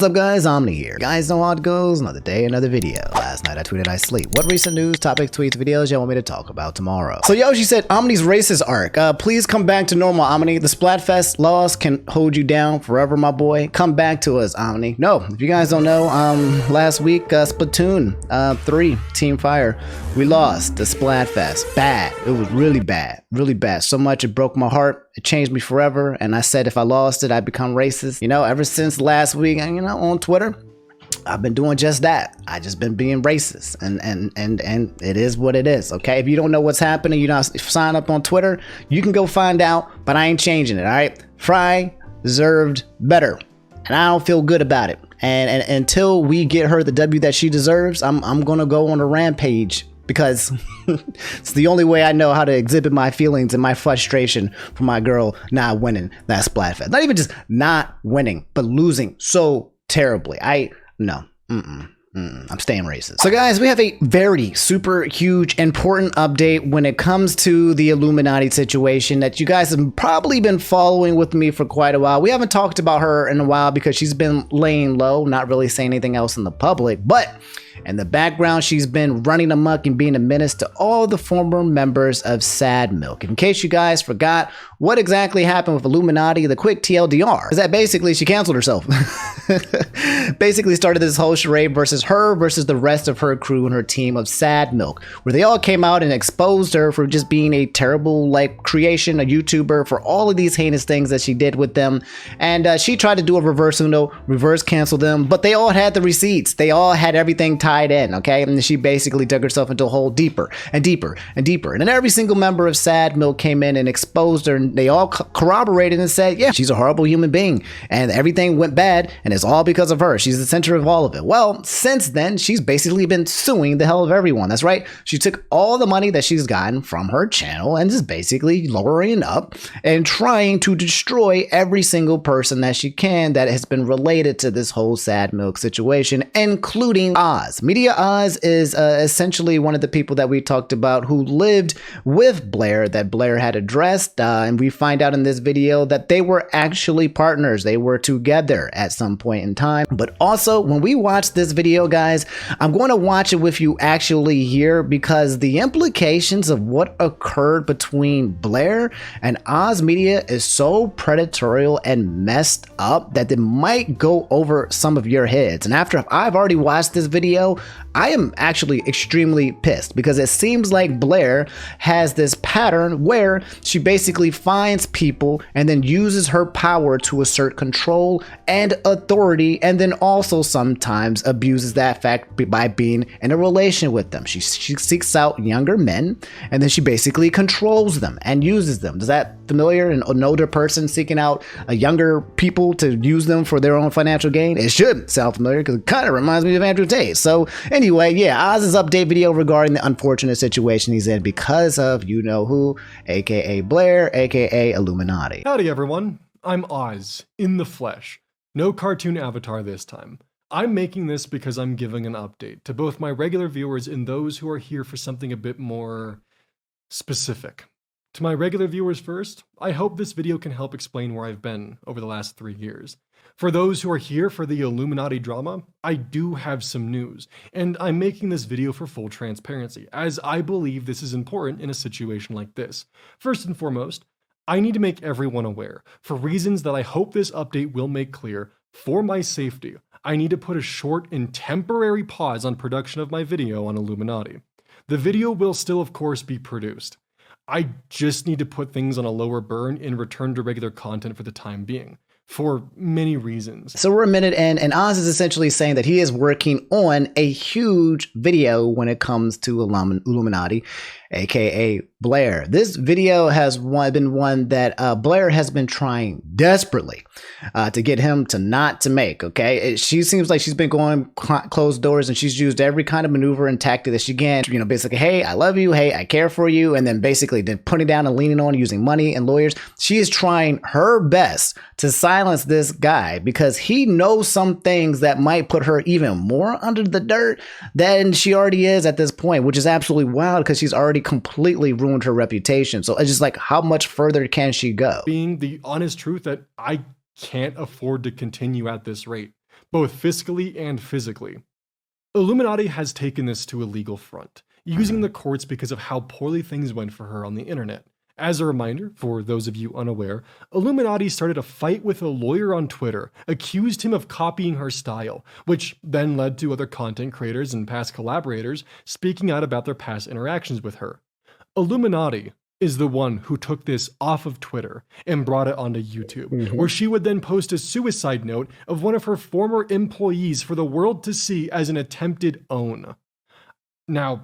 What's up guys, Omni here. You guys know how it goes, another day, another video. Last night I tweeted I sleep. What recent news, topics, tweets, videos y'all want me to talk about tomorrow? So Yoshi said, Omni's racist arc. Please come back to normal, Omni. The Splatfest laws can hold you down forever, my boy. Come back to us, Omni. No, if you guys don't know, last week, Splatoon 3, Team Fire, we lost the Splatfest. Bad. It was really bad. Really bad. So much it broke my heart. It changed me forever. And I said if I lost it, I'd become racist. You know, ever since last week, you know, on Twitter, I've been doing just that. I just been being racist, and it is what it is. Okay, if you don't know what's happening, you not sign up on Twitter, you can go find out. But I ain't changing it. All right, Frye deserved better, and I don't feel good about it. And until we get her the W that she deserves, I'm gonna go on a rampage. Because it's the only way I know how to exhibit my feelings and my frustration for my girl not winning that Splatfest. Not even just not winning, but losing so terribly. I'm staying racist. So guys, we have a very super huge important update when it comes to the iilluminaughtii situation that you guys have probably been following with me for quite a while. We haven't talked about her in a while because she's been laying low, not really saying anything else in the public, but in the background, she's been running amok and being a menace to all the former members of Sad Milk. In case you guys forgot what exactly happened with iilluminaughtii, the quick TLDR is that basically she canceled herself. Basically started this whole charade versus the rest of her crew and her team of Sad Milk, where they all came out and exposed her for just being a terrible creation, a YouTuber, for all of these heinous things that she did with them. And she tried to do a reverse cancel them, but they all had the receipts. They all had everything tied in, okay? And she basically dug herself into a hole deeper and deeper and deeper. And then every single member of Sad Milk came in and exposed her, and they all corroborated and said, yeah, she's a horrible human being and everything went bad and it's all because of her. She's the center of all of it. Well, since then, she's basically been suing the hell of everyone. That's right. She took all the money that she's gotten from her channel and is basically lowering up and trying to destroy every single person that she can that has been related to this whole Sad Milk situation, including Oz. Media Oz is essentially one of the people that we talked about who lived with Blair, that Blair had addressed, and we find out in this video that they were actually partners. They were together at some point in time. But also, when we watch this video, guys, I'm going to watch it with you actually here, because the implications of what occurred between Blair and Oz Media is so predatory and messed up that it might go over some of your heads. And after I've already watched this video, I am actually extremely pissed, because it seems like Blair has this pattern where she basically finds people and then uses her power to assert control and authority, and then also sometimes abuses that fact by being in a relation with them. She seeks out younger men and then she basically controls them and uses them. Does that familiar? An older person seeking out a younger people to use them for their own financial gain? It should sound familiar because it kind of reminds me of Andrew Tate. So anyway, yeah, Oz's update video regarding the unfortunate situation he's in because of you know who, aka Blair, aka iilluminaughtii. Howdy everyone, I'm Oz, in the flesh. No cartoon avatar this time. I'm making this because I'm giving an update to both my regular viewers and those who are here for something a bit more specific. To my regular viewers first, I hope this video can help explain where I've been over the last 3 years. For those who are here for the iilluminaughtii drama, I do have some news, and I'm making this video for full transparency, as I believe this is important in a situation like this. First and foremost, I need to make everyone aware, for reasons that I hope this update will make clear. For my safety, I need to put a short and temporary pause on production of my video on iilluminaughtii. The video will still, of course, be produced. I just need to put things on a lower burn and return to regular content for the time being, for many reasons. So we're a minute in, and Oz is essentially saying that he is working on a huge video when it comes to iilluminaughtii, aka Blair. This video has been one that Blair has been trying desperately to get him to not to make, okay? She seems like she's been going closed doors, and she's used every kind of maneuver and tactic that she can, you know, basically, hey, I love you, hey, I care for you, and then basically then putting down and leaning on using money and lawyers. She is trying her best to silence this guy because he knows some things that might put her even more under the dirt than she already is at this point, which is absolutely wild because she's already completely ruined her reputation. So it's just like, how much further can she go? Being the honest truth that I can't afford to continue at this rate. both fiscally and physically. Illuminaughtii has taken this to a legal front, using the courts because of how poorly things went for her on the internet. As a reminder, for those of you unaware, Illuminaughtii started a fight with a lawyer on Twitter, accused him of copying her style, which then led to other content creators and past collaborators speaking out about their past interactions with her. Illuminaughtii is the one who took this off of Twitter and brought it onto YouTube, where she would then post a suicide note of one of her former employees for the world to see as an attempted own. Now,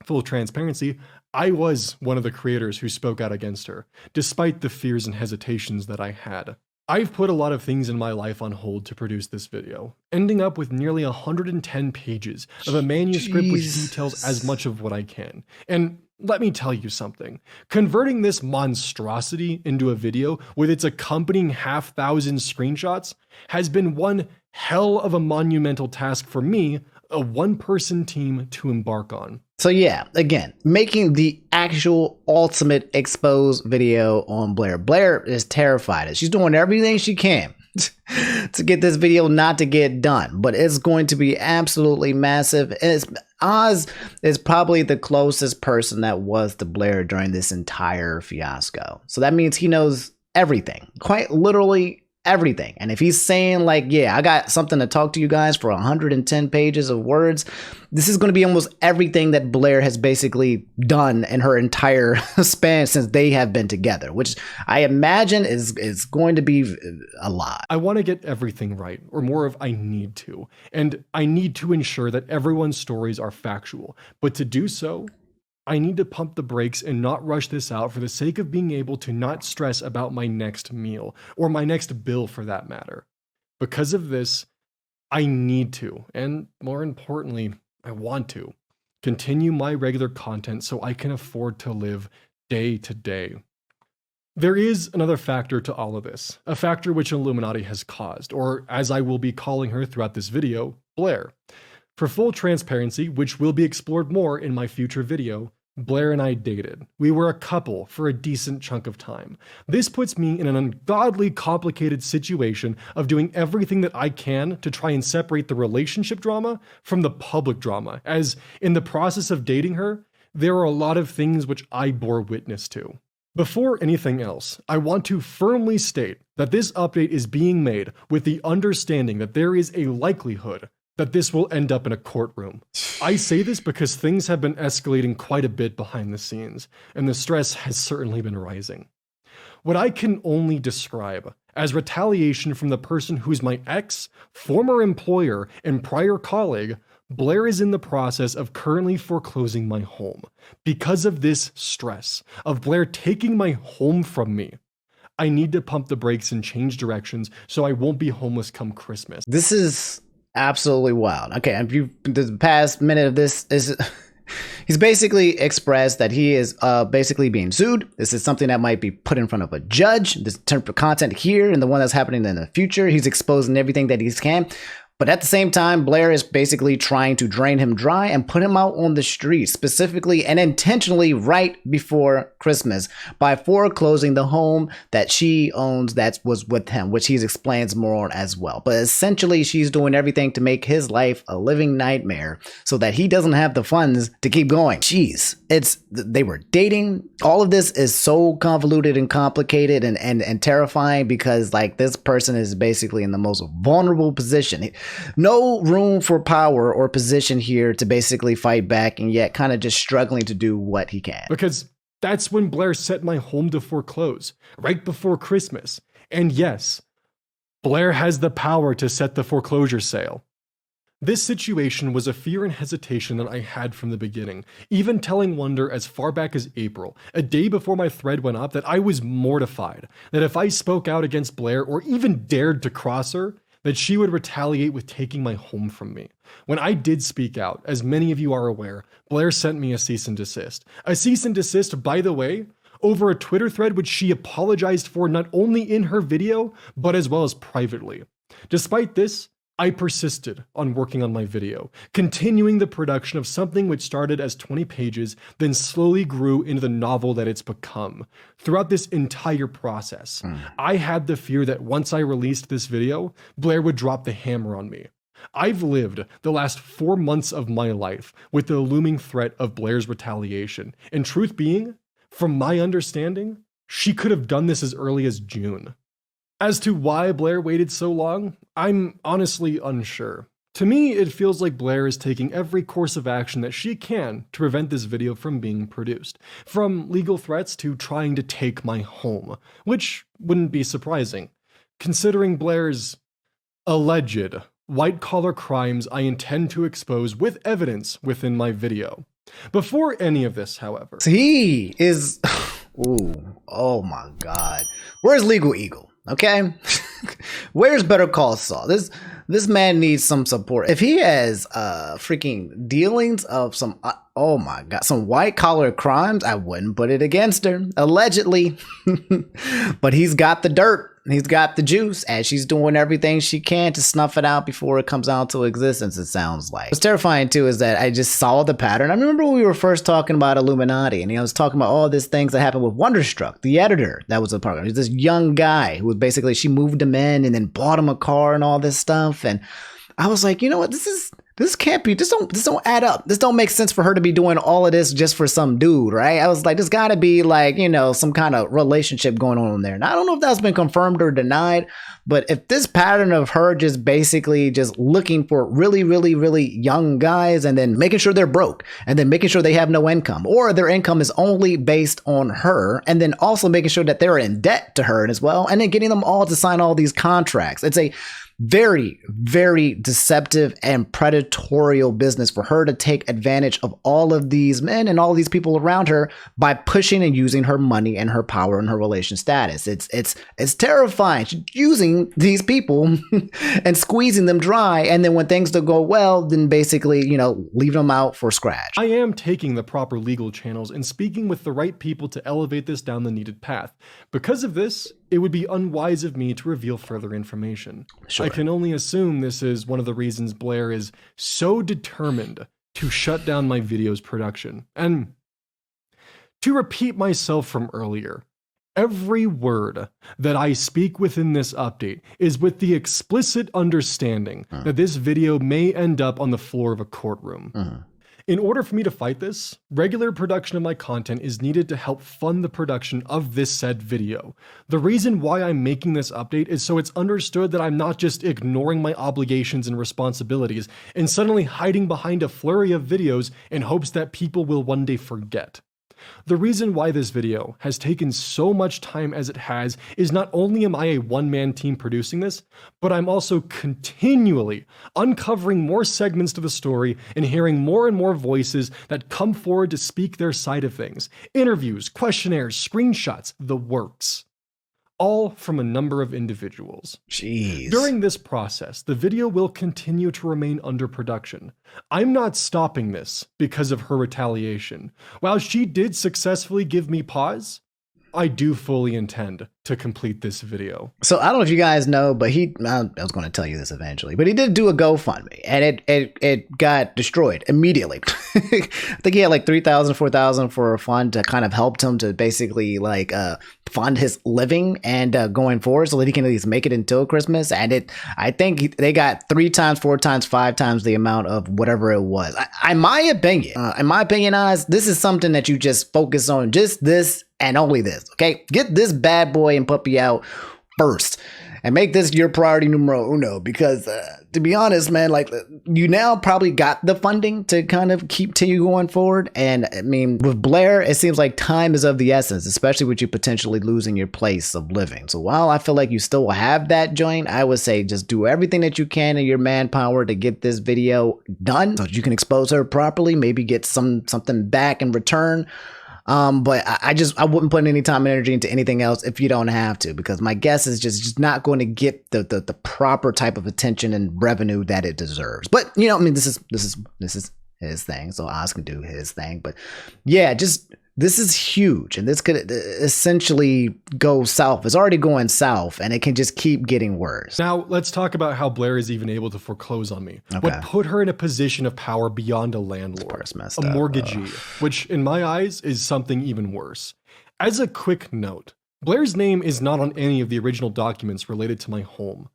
full transparency, I was one of the creators who spoke out against her, despite the fears and hesitations that I had. I've put a lot of things in my life on hold to produce this video, ending up with nearly 110 pages of a manuscript which details as much of what I can. And let me tell you something, converting this monstrosity into a video with its accompanying 1,000 screenshots has been one hell of a monumental task for me, a one-person team to embark on. So yeah, again, making the actual ultimate expose video on Blair. Blair is terrified. She's doing everything she can to get this video not to get done, but it's going to be absolutely massive. Oz is probably the closest person that was to Blair during this entire fiasco. So that means he knows everything, quite literally everything. And if he's saying like, yeah, I got something to talk to you guys for 110 pages of words, this is going to be almost everything that Blair has basically done in her entire span since they have been together, which I imagine is going to be a lot. I want to get everything right, or more of I need to. And I need to ensure that everyone's stories are factual. But to do so, I need to pump the brakes and not rush this out for the sake of being able to not stress about my next meal, or my next bill for that matter. Because of this, I need to, and more importantly, I want to, continue my regular content so I can afford to live day to day. There is another factor to all of this, a factor which Illuminaughtii has caused, or as I will be calling her throughout this video, Blair. For full transparency, which will be explored more in my future video, Blair and I dated. We were a couple for a decent chunk of time. This puts me in an ungodly complicated situation of doing everything that I can to try and separate the relationship drama from the public drama, as in the process of dating her, there are a lot of things which I bore witness to. Before anything else, I want to firmly state that this update is being made with the understanding that there is a likelihood that this will end up in a courtroom. I say this because things have been escalating quite a bit behind the scenes, and the stress has certainly been rising. What I can only describe as retaliation from the person who's my ex, former employer, and prior colleague, Blair is in the process of currently foreclosing my home. Because of this stress of Blair taking my home from me, I need to pump the brakes and change directions so I won't be homeless come Christmas. This is absolutely wild. Okay, and the past minute of this is he's basically expressed that he is basically being sued. This is something that might be put in front of a judge. This type of content here and the one that's happening in the future, he's exposing everything that he can. But at the same time, Blair is basically trying to drain him dry and put him out on the street, specifically and intentionally right before Christmas by foreclosing the home that she owns that was with him, which he explains more on as well. But essentially, she's doing everything to make his life a living nightmare so that he doesn't have the funds to keep going. Jeez, they were dating. All of this is so convoluted and complicated and terrifying because like this person is basically in the most vulnerable position. No room for power or position here to basically fight back and yet kind of just struggling to do what he can. Because that's when Blair set my home to foreclose, right before Christmas. And yes, Blair has the power to set the foreclosure sale. This situation was a fear and hesitation that I had from the beginning, even telling Wonder as far back as April, a day before my thread went up, that I was mortified that if I spoke out against Blair or even dared to cross her, that she would retaliate with taking my home from me. When I did speak out, as many of you are aware, Blair sent me a cease and desist. A cease and desist, by the way, over a Twitter thread which she apologized for not only in her video, but as well as privately. Despite this, I persisted on working on my video, continuing the production of something which started as 20 pages, then slowly grew into the novel that it's become. Throughout this entire process, I had the fear that once I released this video, Blair would drop the hammer on me. I've lived the last 4 months of my life with the looming threat of Blair's retaliation, and truth being, from my understanding, she could have done this as early as June. As to why Blair waited so long, I'm honestly unsure. To me, it feels like Blair is taking every course of action that she can to prevent this video from being produced, from legal threats to trying to take my home, which wouldn't be surprising, considering Blair's alleged white-collar crimes I intend to expose with evidence within my video. Before any of this, however... He is... Ooh, oh my God. Where's Legal Eagle? Okay, where's Better Call Saul? This man needs some support. If he has freaking dealings of some oh my God, some white collar crimes, I wouldn't put it against her, allegedly. But he's got the dirt. He's got the juice, and she's doing everything she can to snuff it out before it comes out to existence, it sounds like. What's terrifying too is that I just saw the pattern. I remember when we were first talking about Illuminaughtii, and I was talking about all these things that happened with Wonderstruck, the editor that was a part of it. He was this young guy who was basically, she moved him in and then bought him a car and all this stuff. And I was like, you know what, this can't be, this don't add up. This don't make sense for her to be doing all of this just for some dude, right? I was like, there's gotta be like, you know, some kind of relationship going on there. And I don't know if that's been confirmed or denied, but if this pattern of her just basically just looking for really, really, really young guys and then making sure they're broke and then making sure they have no income or their income is only based on her and then also making sure that they're in debt to her as well and then getting them all to sign all these contracts. It's a very, very deceptive and predatorial business for her to take advantage of all of these men and all of these people around her by pushing and using her money and her power and her relation status. It's terrifying. She's using these people and squeezing them dry, and then when things don't go well, then basically, you know, leaving them out for scratch. I am taking the proper legal channels and speaking with the right people to elevate this down the needed path. Because of this, it would be unwise of me to reveal further information. Sure. I can only assume this is one of the reasons Blair is so determined to shut down my video's production. And to repeat myself from earlier, every word that I speak within this update is with the explicit understanding that this video may end up on the floor of a courtroom. In order for me to fight this, regular production of my content is needed to help fund the production of this said video. The reason why I'm making this update is so it's understood that I'm not just ignoring my obligations and responsibilities and suddenly hiding behind a flurry of videos in hopes that people will one day forget. The reason why this video has taken so much time as it has is not only am I a one-man team producing this, but I'm also continually uncovering more segments to the story and hearing more and more voices that come forward to speak their side of things. Interviews, questionnaires, screenshots, the works. All from a number of individuals. Jeez. During this process, the video will continue to remain under production. I'm not stopping this because of her retaliation. While she did successfully give me pause, I do fully intend to complete this video. So I don't know if you guys know, but I was going to tell you this eventually, but he did do a GoFundMe and it got destroyed immediately. I think he had like 3,000, 4,000 for a fund to kind of helped him to basically like fund his living and going forward so that he can at least make it until Christmas. And I think they got 3 times, 4 times, 5 times the amount of whatever it was. In my opinion, Oz, this is something that you just focus on, just this and only this, okay? Get this bad boy and puppy out first and make this your priority numero uno because to be honest, man, like you now probably got the funding to kind of continue going forward. And I mean, with Blair, it seems like time is of the essence, especially with you potentially losing your place of living. So while I feel like you still have that joint, I would say just do everything that you can in your manpower to get this video done so that you can expose her properly, maybe get something back in return. But I wouldn't put any time and energy into anything else if you don't have to, because my guess is just not going to get the proper type of attention and revenue that it deserves. But you know, I mean, this is his thing, so Oz can do his thing. But yeah, just This is huge, and this could essentially go south. It's already going south, and it can just keep getting worse. Now, let's talk about how Blair is even able to foreclose on me. Okay. What put her in a position of power beyond a landlord, a mortgagee, which in my eyes is something even worse. As a quick note, Blair's name is not on any of the original documents related to my home.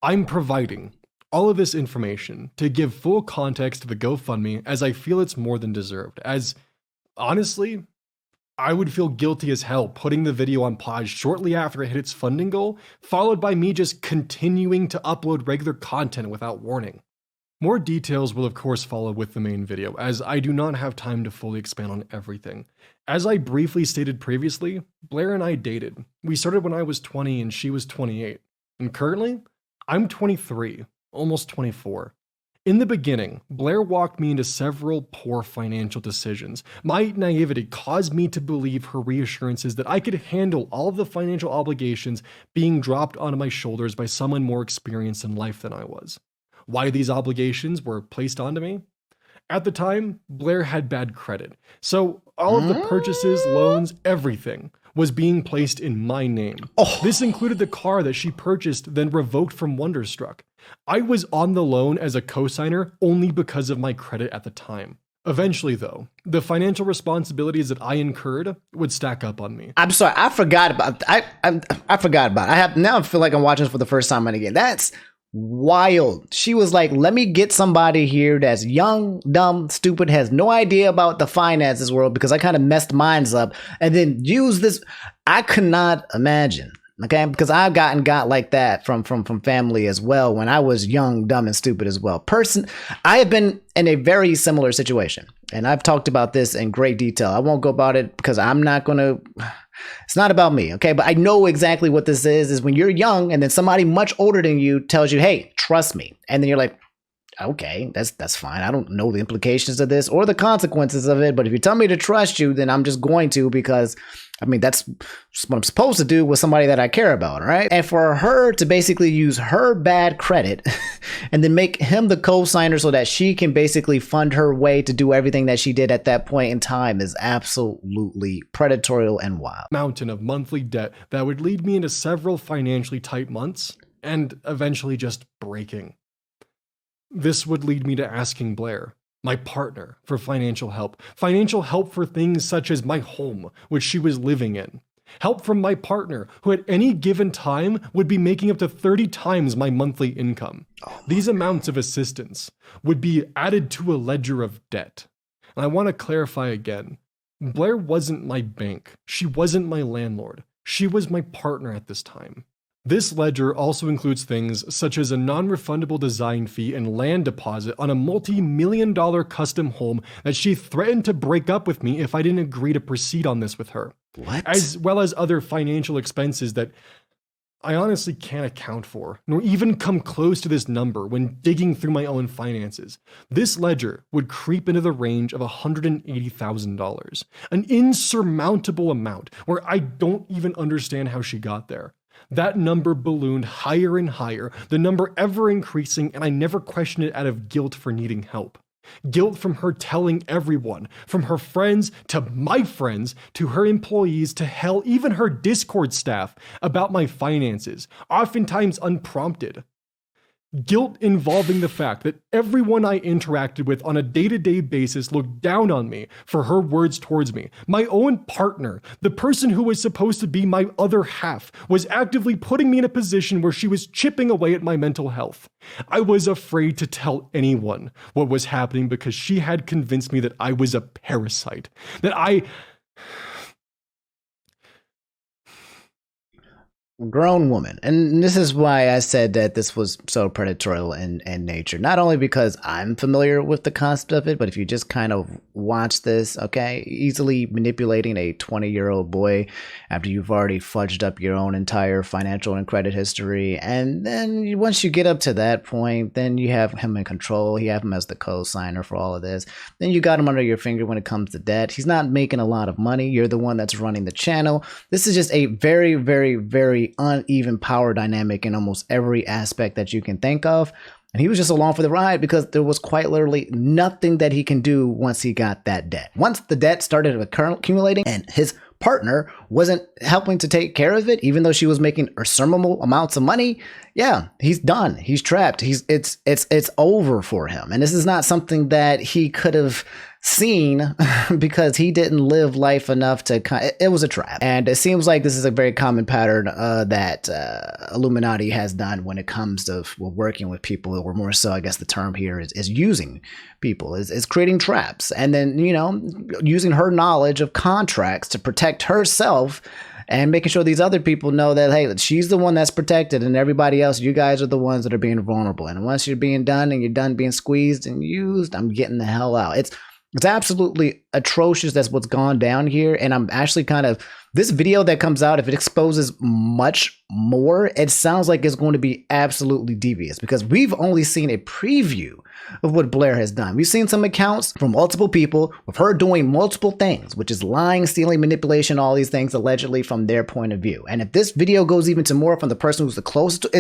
I'm providing all of this information to give full context to the GoFundMe, as I feel it's more than deserved, as honestly, I would feel guilty as hell putting the video on pause shortly after it hit its funding goal, followed by me just continuing to upload regular content without warning. More details will of course follow with the main video, as I do not have time to fully expand on everything. As I briefly stated previously, Blair and I dated. We started when I was 20 and she was 28. And currently, I'm 23, almost 24. In the beginning, Blair walked me into several poor financial decisions. My naivety caused me to believe her reassurances that I could handle all of the financial obligations being dropped onto my shoulders by someone more experienced in life than I was. Why these obligations were placed onto me? At the time, Blair had bad credit, so all of the purchases, loans, everything was being placed in my name. This included the car that she purchased, then revoked from Wonderstruck. I was on the loan as a co-signer only because of my credit at the time. Eventually, though, the financial responsibilities that I incurred would stack up on me. I'm sorry, I forgot about. I forgot about it. I feel like I'm watching this for the first time again. That's wild. She was like, let me get somebody here that's young, dumb, stupid, has no idea about the finances world because I kind of messed mines up, and then use this. I could not imagine. Okay, because I've got like that from family as well when I was young, dumb, and stupid as well. I have been in a very similar situation, and I've talked about this in great detail. I won't go about it because I'm not gonna. It's not about me, okay? But I know exactly what this is when you're young and then somebody much older than you tells you, hey, trust me. And then you're like, okay, that's fine. I don't know the implications of this or the consequences of it. But if you tell me to trust you, then I'm just going to, because I mean, that's what I'm supposed to do with somebody that I care about, right? And for her to basically use her bad credit and then make him the co-signer so that she can basically fund her way to do everything that she did at that point in time is absolutely predatory and wild. Mountain of monthly debt that would lead me into several financially tight months and eventually just breaking. This would lead me to asking Blair, my partner, for financial help for things such as my home, which she was living in. Help from my partner, who at any given time would be making up to 30 times my monthly income. These amounts of assistance would be added to a ledger of debt. And I want to clarify again, Blair wasn't my bank. She wasn't my landlord. She was my partner at this time. This ledger also includes things such as a non-refundable design fee and land deposit on a multi-million-dollar custom home that she threatened to break up with me if I didn't agree to proceed on this with her. What? As well as other financial expenses that I honestly can't account for, nor even come close to this number when digging through my own finances. This ledger would creep into the range of $180,000, an insurmountable amount where I don't even understand how she got there. That number ballooned higher and higher, the number ever increasing, and I never questioned it out of guilt for needing help. Guilt from her telling everyone, from her friends to my friends, to her employees, to hell, even her Discord staff, about my finances, oftentimes unprompted. Guilt involving the fact that everyone I interacted with on a day-to-day basis looked down on me for her words towards me. My own partner, the person who was supposed to be my other half, was actively putting me in a position where she was chipping away at my mental health. I was afraid to tell anyone what was happening because she had convinced me that I was a parasite, that I... Grown woman. And this is why I said that this was so predatory in nature. Not only because I'm familiar with the concept of it, but if you just kind of watch this, okay, easily manipulating a 20-year-old boy after you've already fudged up your own entire financial and credit history. And then once you get up to that point, then you have him in control. You have him as the co-signer for all of this. Then you got him under your finger when it comes to debt. He's not making a lot of money. You're the one that's running the channel. This is just a very, very, very uneven power dynamic in almost every aspect that you can think of. And he was just along for the ride because there was quite literally nothing that he can do once he got that debt. Once the debt started accumulating and his partner wasn't helping to take care of it, even though she was making insurmountable amounts of money, yeah, he's done. He's trapped. It's over for him. And this is not something that he could have seen because he didn't live life enough to it was a trap. And it seems like this is a very common pattern that Illuminaughtii has done when it comes to working with people, or more so I guess the term here is using people, is creating traps, and then, you know, using her knowledge of contracts to protect herself and making sure these other people know that, hey, she's the one that's protected and everybody else, you guys are the ones that are being vulnerable. And once you're being done and you're done being squeezed and used, I'm getting the hell out. It's absolutely atrocious. That's what's gone down here. And I'm actually this video that comes out, if it exposes much more, it sounds like it's going to be absolutely devious, because we've only seen a preview of what Blair has done. We've seen some accounts from multiple people with her doing multiple things, which is lying, stealing, manipulation, all these things allegedly from their point of view. And if this video goes even to more from the person who's the closest to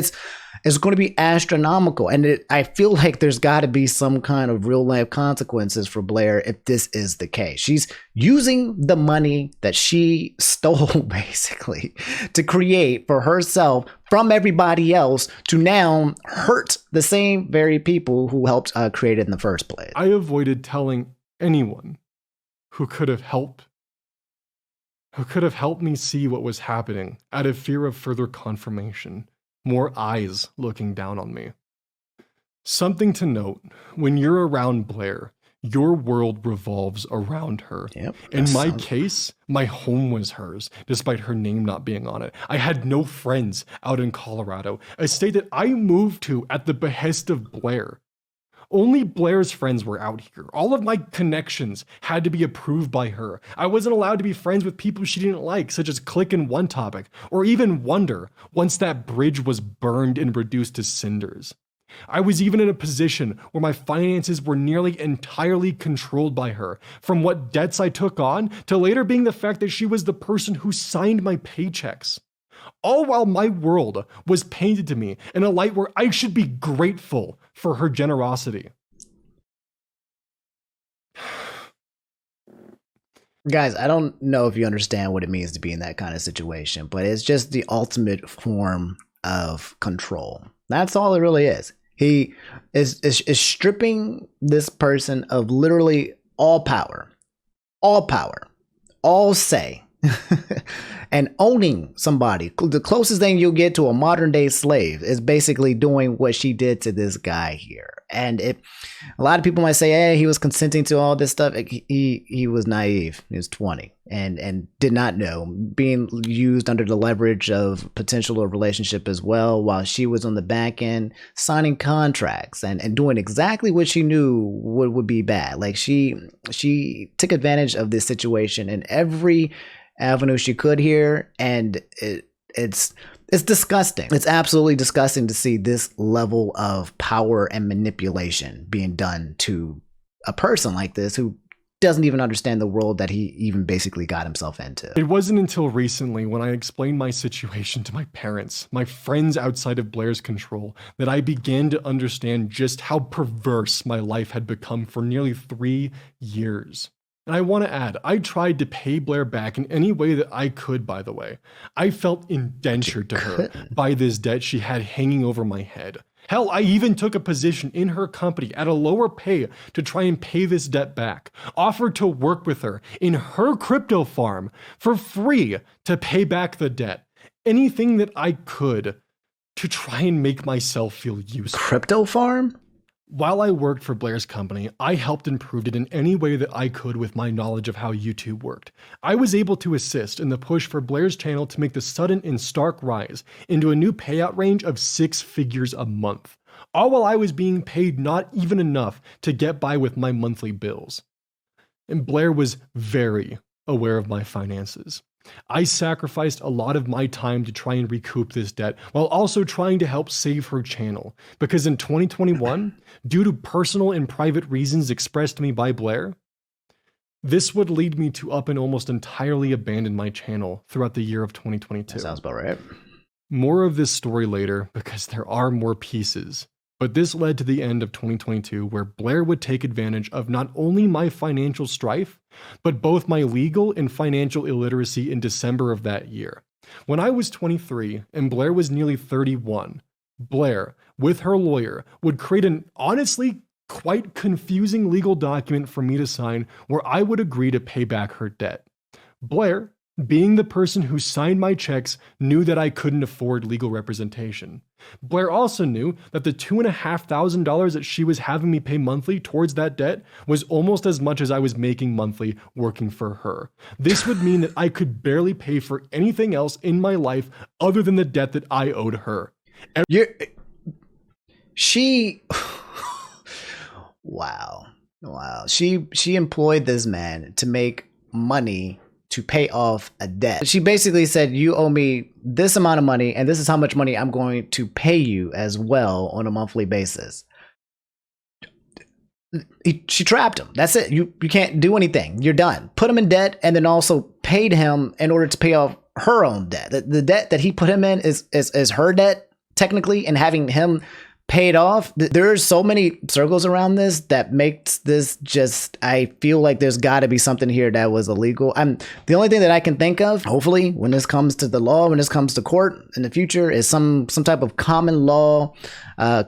it's going to be astronomical. And I feel like there's got to be some kind of real life consequences for Blair if this is the case. She's using the money that she stole basically to create for herself from everybody else to now hurt the same very people who helped create it in the first place. I avoided telling anyone who could have helped me see what was happening out of fear of further confirmation. More eyes looking down on me. Something to note, when you're around Blair, your world revolves around her. Yep, in my case, my home was hers, despite her name not being on it. I had no friends out in Colorado, a state that I moved to at the behest of Blair. Only Blair's friends were out here. All of my connections had to be approved by her. I wasn't allowed to be friends with people she didn't like, such as Click in One Topic, or even Wonder, once that bridge was burned and reduced to cinders. I was even in a position where my finances were nearly entirely controlled by her, from what debts I took on to later being the fact that she was the person who signed my paychecks. All while my world was painted to me in a light where I should be grateful for her generosity. Guys, I don't know if you understand what it means to be in that kind of situation, but it's just the ultimate form of control. That's all it really is. He is stripping this person of literally all power, all say, and owning somebody. The closest thing you'll get to a modern day slave is basically doing what she did to this guy here. And a lot of people might say, hey, he was consenting to all this stuff. He was naive. He was 20 and did not know, being used under the leverage of potential of relationship as well, while she was on the back end signing contracts and doing exactly what she knew would be bad. Like she took advantage of this situation in every avenue she could here, and it's disgusting. It's absolutely disgusting to see this level of power and manipulation being done to a person like this who doesn't even understand the world that he even basically got himself into. It wasn't until recently, when I explained my situation to my parents, my friends outside of Blair's control, that I began to understand just how perverse my life had become for nearly 3 years. And I want to add, I tried to pay Blair back in any way that I could, by the way. I felt indentured to her by this debt she had hanging over my head. Hell, I even took a position in her company at a lower pay to try and pay this debt back. Offered to work with her in her crypto farm for free to pay back the debt. Anything that I could to try and make myself feel useful. Crypto farm? While I worked for Blair's company, I helped improve it in any way that I could with my knowledge of how YouTube worked. I was able to assist in the push for Blair's channel to make the sudden and stark rise into a new payout range of 6 figures a month, all while I was being paid not even enough to get by with my monthly bills. And Blair was very aware of my finances. I sacrificed a lot of my time to try and recoup this debt while also trying to help save her channel, because in 2021, due to personal and private reasons expressed to me by Blair, this would lead me to up and almost entirely abandon my channel throughout the year of 2022. That sounds about right. More of this story later, because there are more pieces, But this led to the end of 2022, where Blair would take advantage of not only my financial strife, but both my legal and financial illiteracy in December of that year. When I was 23 and Blair was nearly 31, Blair, with her lawyer, would create an honestly quite confusing legal document for me to sign where I would agree to pay back her debt. Blair, being the person who signed my checks, knew that I couldn't afford legal representation. Blair also knew that the $2,500 that she was having me pay monthly towards that debt was almost as much as I was making monthly working for her. This would mean that I could barely pay for anything else in my life other than the debt that I owed her. Wow. She employed this man to make money to pay off a debt. She basically said, you owe me this amount of money, and this is how much money I'm going to pay you as well on a monthly basis. She trapped him. That's it. You can't do anything. You're done. Put him in debt, and then also paid him in order to pay off her own debt. The debt that he put him in is her debt, technically, and having him paid off. There's so many circles around this that makes this just, I feel like there's got to be something here that was illegal. The only thing that I can think of, hopefully, when this comes to the law, when this comes to court in the future, is some type of common law,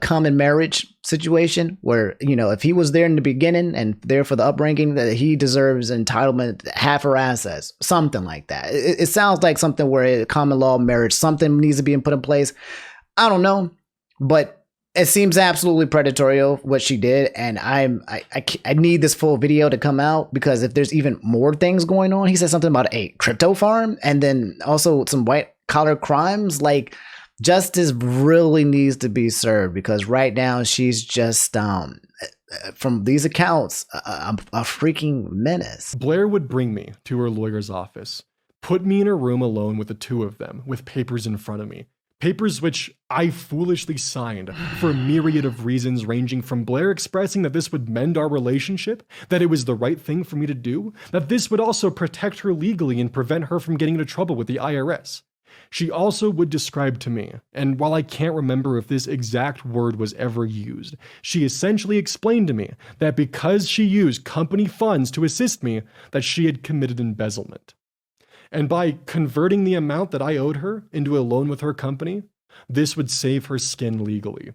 common marriage situation where, you know, if he was there in the beginning and there for the upbringing, that he deserves entitlement, half her assets, something like that. It sounds like something where a common law marriage, something needs to be put in place. I don't know, but it seems absolutely predatory what she did, and I need this full video to come out, because if there's even more things going on, he said something about a crypto farm and then also some white collar crimes. Like, justice really needs to be served, because right now she's just from these accounts a freaking menace. Blair would bring me to her lawyer's office, put me in a room alone with the two of them, with papers in front of me. Papers which I foolishly signed for a myriad of reasons, ranging from Blair expressing that this would mend our relationship, that it was the right thing for me to do, that this would also protect her legally and prevent her from getting into trouble with the IRS. She also would describe to me, and while I can't remember if this exact word was ever used, she essentially explained to me that because she used company funds to assist me, that she had committed embezzlement. And by converting the amount that I owed her into a loan with her company, this would save her skin legally.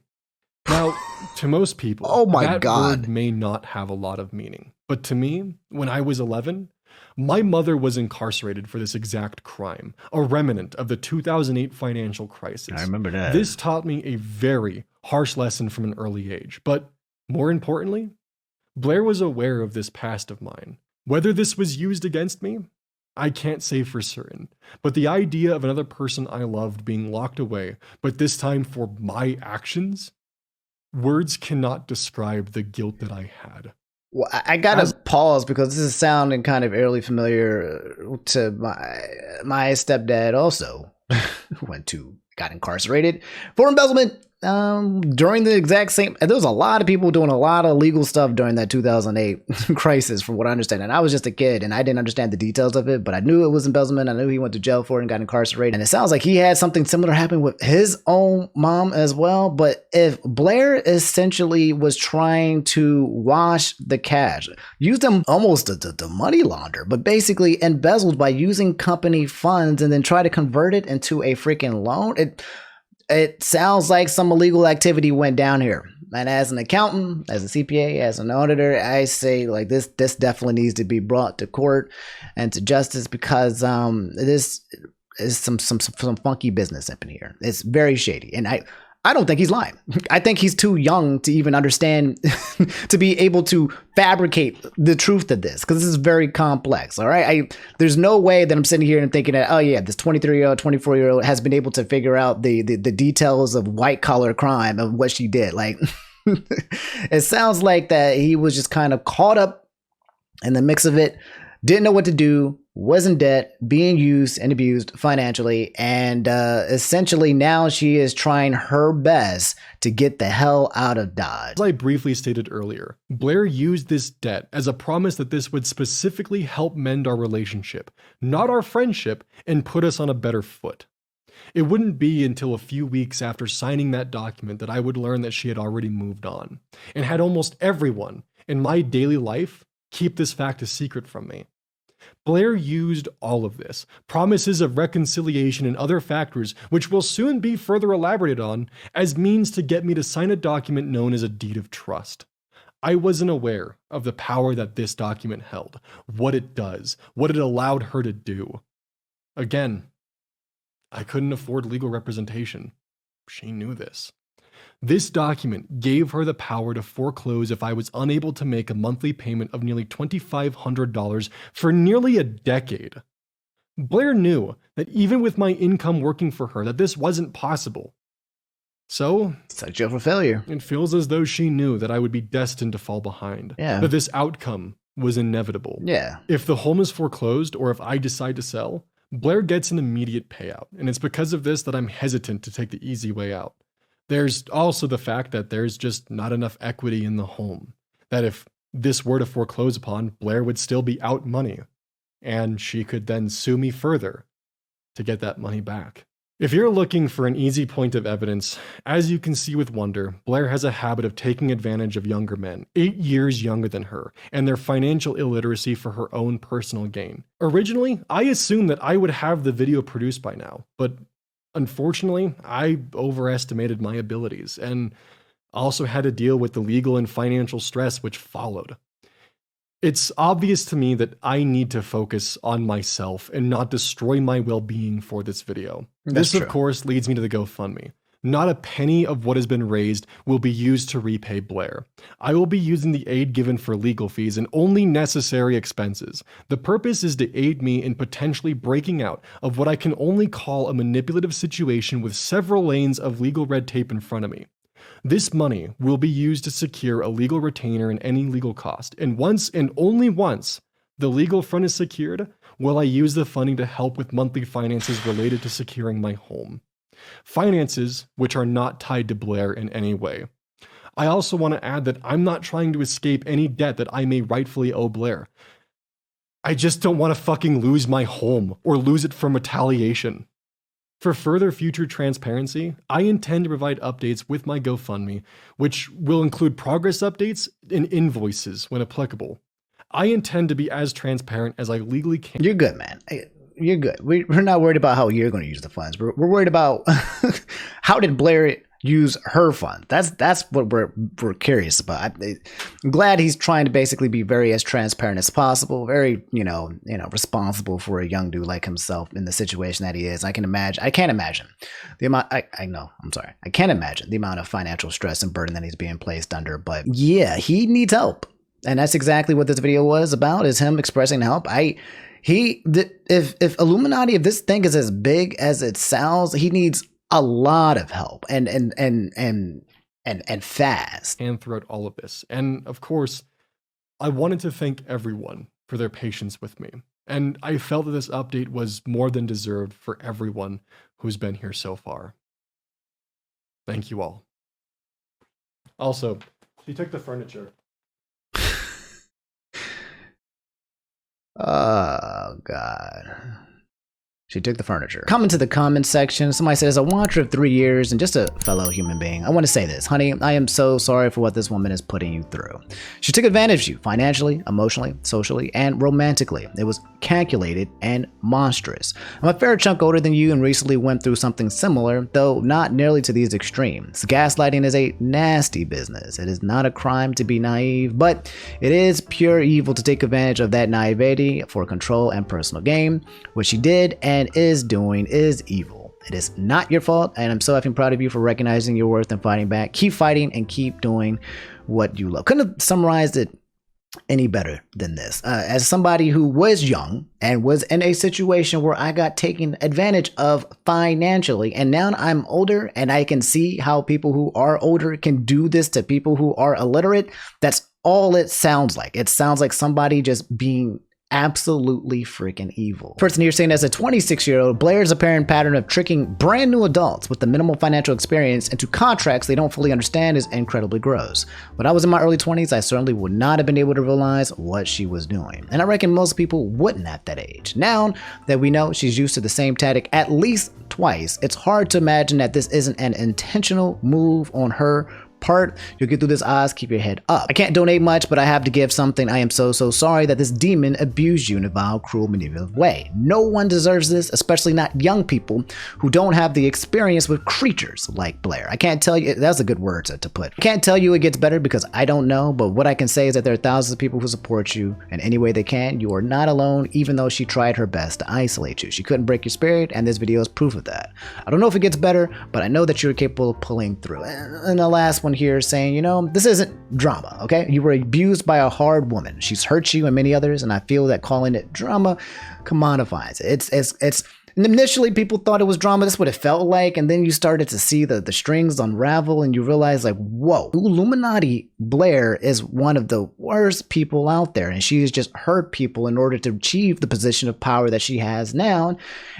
Now, to most people, that word may not have a lot of meaning. But to me, when I was 11, my mother was incarcerated for this exact crime, a remnant of the 2008 financial crisis. I remember that. This taught me a very harsh lesson from an early age. But more importantly, Blair was aware of this past of mine. Whether this was used against me, I can't say for certain, but the idea of another person I loved being locked away, but this time for my actions, words cannot describe the guilt that I had. Well, I gotta pause, because this is sounding kind of eerily familiar to my stepdad also, who got incarcerated for embezzlement during the exact same. There was a lot of people doing a lot of legal stuff during that 2008 crisis, from what I understand. And I was just a kid and I didn't understand the details of it, but I knew it was embezzlement. I knew he went to jail for it and got incarcerated. And it sounds like he had something similar happen with his own mom as well. But if Blair essentially was trying to wash the cash, used them almost to money launder, but basically embezzled by using company funds and then try to convert it into a freaking loan, it sounds like some illegal activity went down here. And as an accountant, as a CPA, as an auditor, I say, like, this definitely needs to be brought to court and to justice, because this is some funky business up in here. It's very shady. And I don't think he's lying. I think he's too young to even understand, to be able to fabricate the truth of this, because this is very complex. All right. There's no way that I'm sitting here and thinking that, oh yeah, this 23-year-old, 24-year-old has been able to figure out the details of white collar crime of what she did. Like, it sounds like that he was just kind of caught up in the mix of it, didn't know what to do, was in debt, being used and abused financially, and essentially now she is trying her best to get the hell out of Dodge. As I briefly stated earlier, Blair used this debt as a promise that this would specifically help mend our relationship, not our friendship, and put us on a better foot. It wouldn't be until a few weeks after signing that document that I would learn that she had already moved on, and had almost everyone in my daily life keep this fact a secret from me. Blair used all of this, promises of reconciliation and other factors, which will soon be further elaborated on, as means to get me to sign a document known as a deed of trust. I wasn't aware of the power that this document held, what it does, what it allowed her to do. Again, I couldn't afford legal representation. She knew this. This document gave her the power to foreclose if I was unable to make a monthly payment of nearly $2,500 for nearly a decade. Blair knew that even with my income working for her, that this wasn't possible. So, set you up for failure. It feels as though she knew that I would be destined to fall behind. Yeah. That this outcome was inevitable. Yeah. If the home is foreclosed or if I decide to sell, Blair gets an immediate payout. And it's because of this that I'm hesitant to take the easy way out. There's also the fact that there's just not enough equity in the home. That if this were to foreclose upon, Blair would still be out money. And she could then sue me further to get that money back. If you're looking for an easy point of evidence, as you can see with Wonder, Blair has a habit of taking advantage of younger men, 8 years younger than her, and their financial illiteracy for her own personal gain. Originally, I assumed that I would have the video produced by now, but unfortunately, I overestimated my abilities, and also had to deal with the legal and financial stress which followed. It's obvious to me that I need to focus on myself and not destroy my well-being for this video. This, of course, leads me to the GoFundMe. Not a penny of what has been raised will be used to repay Blair. I will be using the aid given for legal fees and only necessary expenses. The purpose is to aid me in potentially breaking out of what I can only call a manipulative situation with several lanes of legal red tape in front of me. This money will be used to secure a legal retainer and any legal cost, and once and only once the legal front is secured, will I use the funding to help with monthly finances related to securing my home. Finances which are not tied to Blair in any way. I also want to add that I'm not trying to escape any debt that I may rightfully owe Blair. I just don't want to fucking lose my home or lose it from retaliation. For further future transparency, I intend to provide updates with my GoFundMe, which will include progress updates and invoices when applicable. I intend to be as transparent as I legally can. You're good, man. You're good. We're not worried about how you're going to use the funds. We're worried about how did Blair use her fund. That's what we're curious about. I'm glad he's trying to basically be very as transparent as possible, very responsible for a young dude like himself in the situation that he is. I can't imagine the amount of financial stress and burden that he's being placed under. But yeah, he needs help, and that's exactly what this video was about, is him expressing help. If Illuminaughtii, if this thing is as big as it sounds, he needs a lot of help and fast. And throughout all of this. And of course, I wanted to thank everyone for their patience with me. And I felt that this update was more than deserved for everyone who's been here so far. Thank you all. Also, she took the furniture. Oh, God. She took the furniture. Comment to the comment section. Somebody says, a watcher of 3 years and just a fellow human being. I want to say this, honey, I am so sorry for what this woman is putting you through. She took advantage of you financially, emotionally, socially, and romantically. It was calculated and monstrous. I'm a fair chunk older than you and recently went through something similar, though not nearly to these extremes. Gaslighting is a nasty business. It is not a crime to be naive, but it is pure evil to take advantage of that naivety for control and personal gain. What she did and is doing is evil. It is not your fault, and I'm so effing proud of you for recognizing your worth and fighting back. Keep fighting and keep doing what you love. Couldn't have summarized it any better than this. As somebody who was young and was in a situation where I got taken advantage of financially, and now I'm older and I can see how people who are older can do this to people who are illiterate, that's all it sounds like. It sounds like somebody just being absolutely freaking evil. Person here saying, as a 26-year-old, Blair's apparent pattern of tricking brand new adults with the minimal financial experience into contracts they don't fully understand is incredibly gross. When I was in my early 20s, I certainly would not have been able to realize what she was doing. And I reckon most people wouldn't at that age. Now that we know she's used to the same tactic at least twice, it's hard to imagine that this isn't an intentional move on her part. You'll get through this, Oz. Keep your head up. I can't donate much, but I have to give something. I am so sorry that this demon abused you in a vile, cruel, manipulative way. No one deserves this, especially not young people who don't have the experience with creatures like Blair. I can't tell you, that's a good word to put. I can't tell you it gets better because I don't know, but what I can say is that there are thousands of people who support you in any way they can. You are not alone, even though she tried her best to isolate you. She couldn't break your spirit, and this video is proof of that. I don't know if it gets better, but I know that you're capable of pulling through. And the last one here saying, you know, this isn't drama, okay? You were abused by a hard woman. She's hurt you and many others, and I feel that calling it drama commodifies it. It's initially people thought it was drama. That's what it felt like, and then you started to see the strings unravel, and you realize, like, whoa, Illuminaughtii Blair is one of the worst people out there, and she has just hurt people in order to achieve the position of power that she has now.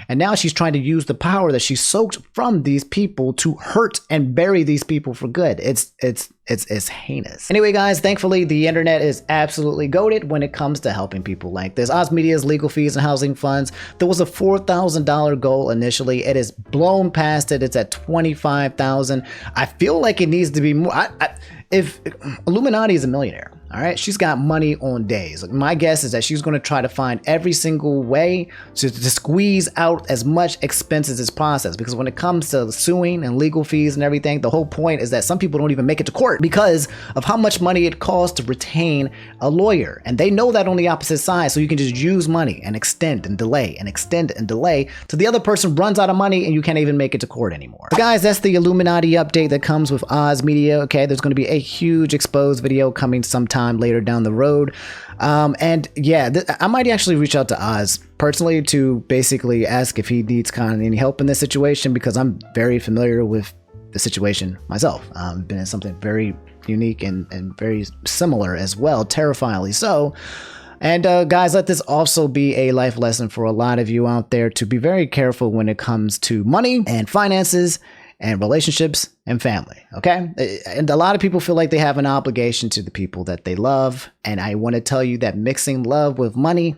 And now she's trying to use the power that she soaked from these people to hurt and bury these people for good. It's heinous. Anyway, guys, thankfully, the internet is absolutely goated when it comes to helping people like this. Oz Media's legal fees and housing funds, there was a $4,000 goal initially. It is blown past it. It's at $25,000. I feel like it needs to be more. If Illuminaughtii is a millionaire, all right, she's got money on days. My guess is that she's going to try to find every single way to squeeze out as much expenses as possible. Because when it comes to suing and legal fees and everything, the whole point is that some people don't even make it to court because of how much money it costs to retain a lawyer. And they know that on the opposite side, so you can just use money and extend and delay and extend and delay till the other person runs out of money and you can't even make it to court anymore. But guys, that's the Illuminaughtii update that comes with Oz Media. Okay, there's going to be a huge exposed video coming sometime later down the road. And yeah, I might actually reach out to Oz personally to basically ask if he needs kind of any help in this situation, because I'm very familiar with the situation myself. Been in something very unique and very similar as well, terrifyingly so. And guys, let this also be a life lesson for a lot of you out there to be very careful when it comes to money and finances and relationships and family, okay? And a lot of people feel like they have an obligation to the people that they love. And I want to tell you that mixing love with money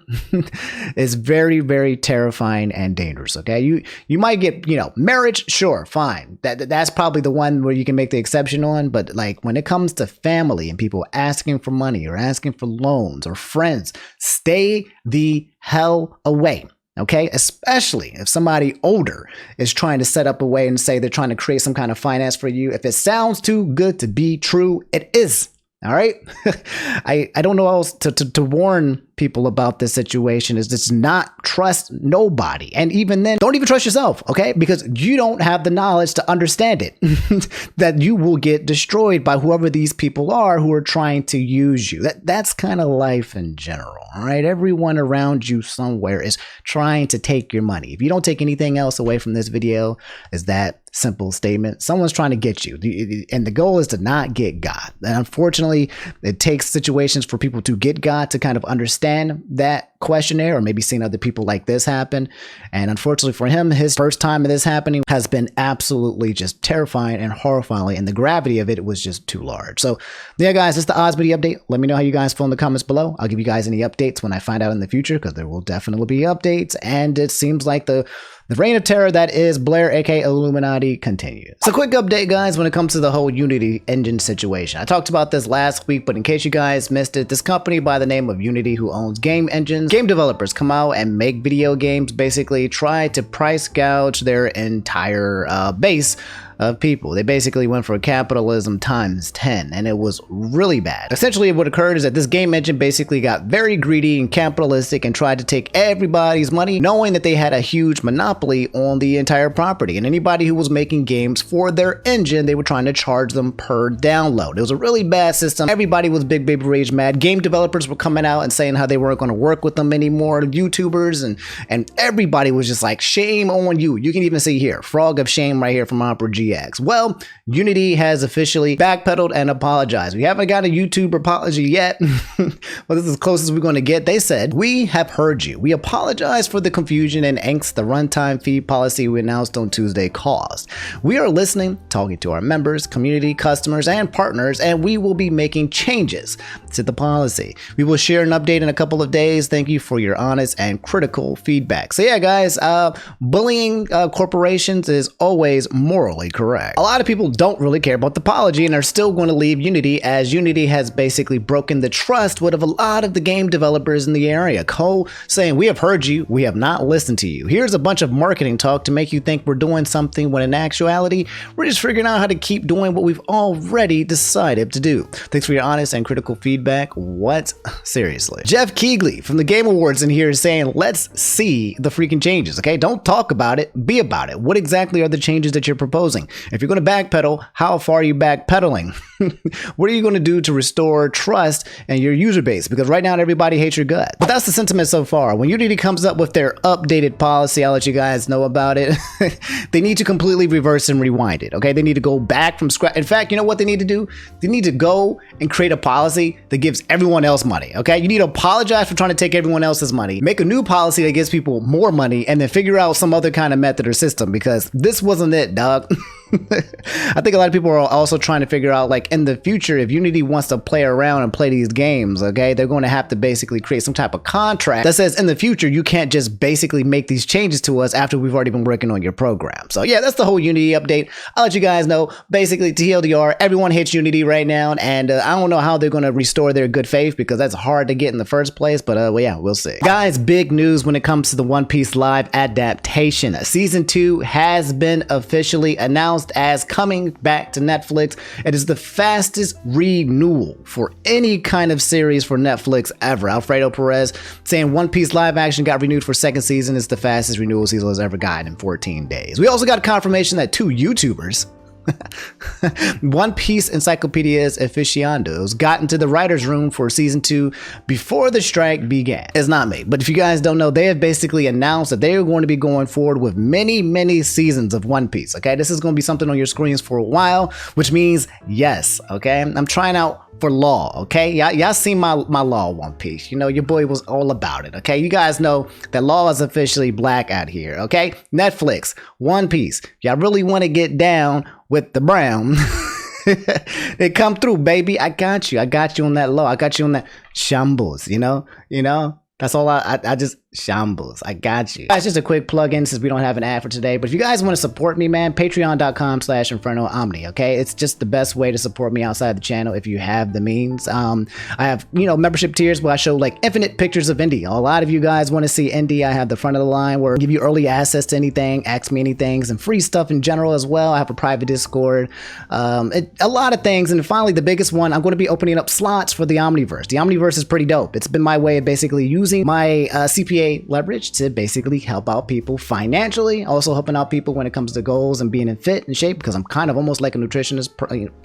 is very, very terrifying and dangerous, okay? You might get, you know, marriage, sure, fine. That's probably the one where you can make the exception on. But like when it comes to family and people asking for money or asking for loans or friends, stay the hell away. Okay, especially if somebody older is trying to set up a way and say they're trying to create some kind of finance for you. If it sounds too good to be true, it is. All right. I don't know how else to warn people about this situation is just not trust nobody. And even then, don't even trust yourself. Okay. Because you don't have the knowledge to understand it, that you will get destroyed by whoever these people are who are trying to use you. That's kind of life in general. All right. Everyone around you somewhere is trying to take your money. If you don't take anything else away from this video, is that simple statement: someone's trying to get you, and the goal is to not get got. And unfortunately, it takes situations for people to get got to kind of understand that questionnaire, or maybe seeing other people like this happen. And unfortunately for him, his first time of this happening has been absolutely just terrifying and horrifying, and the gravity of it was just too large. So yeah, guys, it's the Oz Media update. Let me know how you guys feel in the comments below. I'll give you guys any updates when I find out in the future, because there will definitely be updates. And it seems like the reign of terror that is Blair, aka Illuminaughtii, continues. So quick update, guys, when it comes to the whole Unity engine situation. I talked about this last week, but in case you guys missed it, this company by the name of Unity, who owns game engines, game developers come out and make video games, basically try to price gouge their entire base of people. They basically went for capitalism times 10, and it was really bad. Essentially, what occurred is that this game engine basically got very greedy and capitalistic and tried to take everybody's money, knowing that they had a huge monopoly on the entire property. And anybody who was making games for their engine, they were trying to charge them per download. It was a really bad system. Everybody was big baby rage mad. Game developers were coming out and saying how they weren't going to work with them anymore. YouTubers and everybody was just like, shame on you. You can even see here, frog of shame right here from Opera GX. DX. Well, Unity has officially backpedaled and apologized. We haven't got a YouTube apology yet, but this is as close as we're going to get. They said, "We have heard you. We apologize for the confusion and angst the runtime fee policy we announced on Tuesday caused. We are listening, talking to our members, community, customers, and partners, and we will be making changes to the policy. We will share an update in a couple of days. Thank you for your honest and critical feedback." So yeah, guys, bullying corporations is always morally correct. A lot of people don't really care about the apology and are still going to leave Unity, as Unity has basically broken the trust with a lot of the game developers in the area. Cole saying, "We have heard you, we have not listened to you. Here's a bunch of marketing talk to make you think we're doing something when in actuality, we're just figuring out how to keep doing what we've already decided to do. Thanks for your honest and critical feedback." What? Seriously. Jeff Keighley from the Game Awards in here is saying, "Let's see the freaking changes, okay? Don't talk about it, be about it. What exactly are the changes that you're proposing? If you're going to backpedal, how far are you backpedaling? What are you going to do to restore trust in your user base? Because right now everybody hates your gut." But that's the sentiment so far. When Unity comes up with their updated policy, I'll let you guys know about it. They need to completely reverse and rewind it, okay? They need to go back from scratch. In fact, you know what they need to do? They need to go and create a policy that gives everyone else money, okay? You need to apologize for trying to take everyone else's money, make a new policy that gives people more money, and then figure out some other kind of method or system, because this wasn't it, dog. I think a lot of people are also trying to figure out, like, in the future, if Unity wants to play around and play these games, okay, they're going to have to basically create some type of contract that says in the future you can't just basically make these changes to us after we've already been working on your program. So yeah, that's the whole Unity update. I'll let you guys know. Basically, TLDR, everyone hates Unity right now, and I don't know how they're going to restore their good faith, because that's hard to get in the first place, but well, yeah, we'll see. Guys, big news when it comes to the One Piece live adaptation. Season 2 has been officially announced as coming back to Netflix. It is the fastest renewal for any kind of series for Netflix ever. Alfredo Perez saying One Piece live action got renewed for second season. It's the fastest renewal season has ever gotten in 14 days. We also got confirmation that 2 YouTubers, One Piece Encyclopedia's aficionados, got into the writer's room for season 2 before the strike began. It's not me, but if you guys don't know, they have basically announced that they are going to be going forward with many seasons of One Piece, okay? This is going to be something on your screens for a while, which means yes, okay? I'm trying out for Law, okay? Y'all seen my Law One Piece. You know, your boy was all about it, okay? You guys know that Law is officially black out here, okay? Netflix, One Piece. Y'all really want to get down with the brown. They come through, baby. I got you. I got you on that Law. I got you on that shambles, you know? That's all I just shambles. I got you. Guys, just a quick plug-in since we don't have an ad for today. But if you guys want to support me, man, patreon.com/InfernoOmni, okay? It's just the best way to support me outside the channel if you have the means. I have, membership tiers where I show like infinite pictures of indie. A lot of you guys want to see indie. I have the front of the line where I give you early access to anything, ask me anything, and free stuff in general as well. I have a private Discord, a lot of things. And finally, the biggest one, I'm going to be opening up slots for the Omniverse. The Omniverse is pretty dope. It's been my way of basically using my CPA leverage to basically help out people financially, also helping out people when it comes to goals and being in fit and shape, because I'm kind of almost like a nutritionist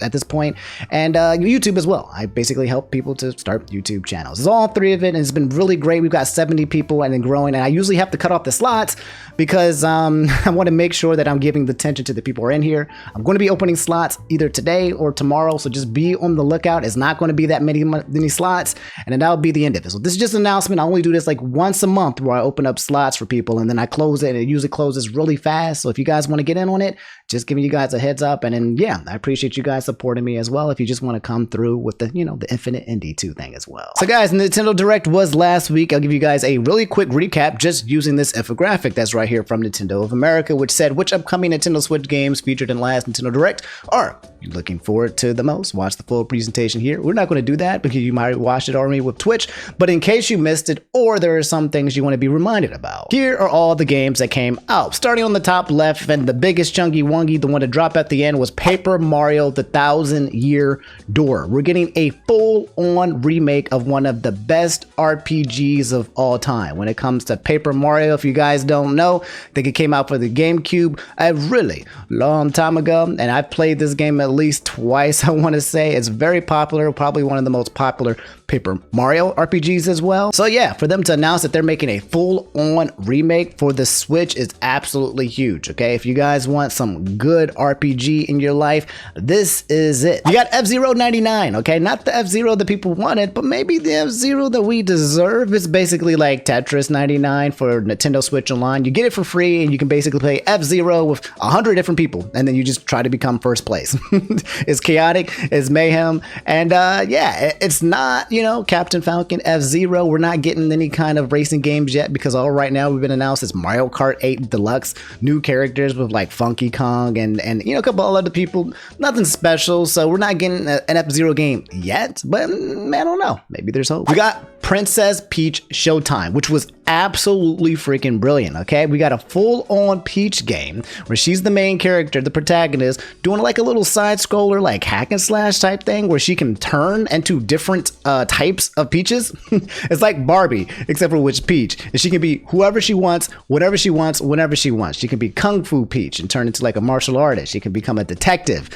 at this point, and YouTube as well. I basically help people to start YouTube channels. It's all 3 of it, and it's been really great. We've got 70 people and then growing, and I usually have to cut off the slots because I want to make sure that I'm giving the attention to the people who are in here. I'm going to be opening slots either today or tomorrow, so just be on the lookout. It's not going to be that many slots, and then that'll be the end of it. So this is just an announcement. I only do this like once a month where I open up slots for people and then I close it, and it usually closes really fast. So if you guys want to get in on it, just giving you guys a heads up. And then yeah, I appreciate you guys supporting me as well if you just want to come through with the the Infinite Indie 2 thing as well. So guys, Nintendo Direct was last week. I'll give you guys a really quick recap just using this infographic that's right here from Nintendo of America, which said which upcoming Nintendo Switch games featured in last Nintendo Direct are you looking forward to the most. Watch the full presentation here. We're not going to do that because you might watch it already with Twitch, but in case you missed it or there are some things you want to be reminded about, here are all the games that came out. Starting on the top left, and the biggest chunky wongy, the one to drop at the end, was Paper Mario: The Thousand Year Door. We're getting a full-on remake of one of the best RPGs of all time. When it comes to Paper Mario, if you guys don't know, I think it came out for the GameCube a really long time ago, and I've played this game at least twice, I want to say. It's very popular, probably one of the most popular Paper Mario RPGs as well. So yeah, yeah, for them to announce that they're making a full-on remake for the Switch is absolutely huge, okay? If you guys want some good RPG in your life, this is it. You got F-Zero 99, okay? Not the F-Zero that people wanted, but maybe the F-Zero that we deserve. It's basically like Tetris 99 for Nintendo Switch Online. You get it for free, and you can basically play F-Zero with 100 different people, and then you just try to become first place. It's chaotic, it's mayhem, and yeah, it's not, you know, Captain Falcon, F-Zero. We're not getting any kind of racing games yet because all right now we've been announced as Mario Kart 8 Deluxe, new characters with like Funky Kong and you know, a couple other people. Nothing special, so we're not getting an F-Zero game yet, but man, I don't know. Maybe there's hope. We got Princess Peach Showtime, which was absolutely freaking brilliant, okay? We got a full-on Peach game where she's the main character, the protagonist, doing like a little side-scroller, like hack and slash type thing where she can turn into different types of Peaches. It's like Barbie, except for which Peach. And she can be whoever she wants, whatever she wants, whenever she wants. She can be Kung Fu Peach and turn into like a martial artist. She can become a detective.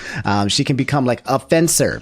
She can become like a fencer.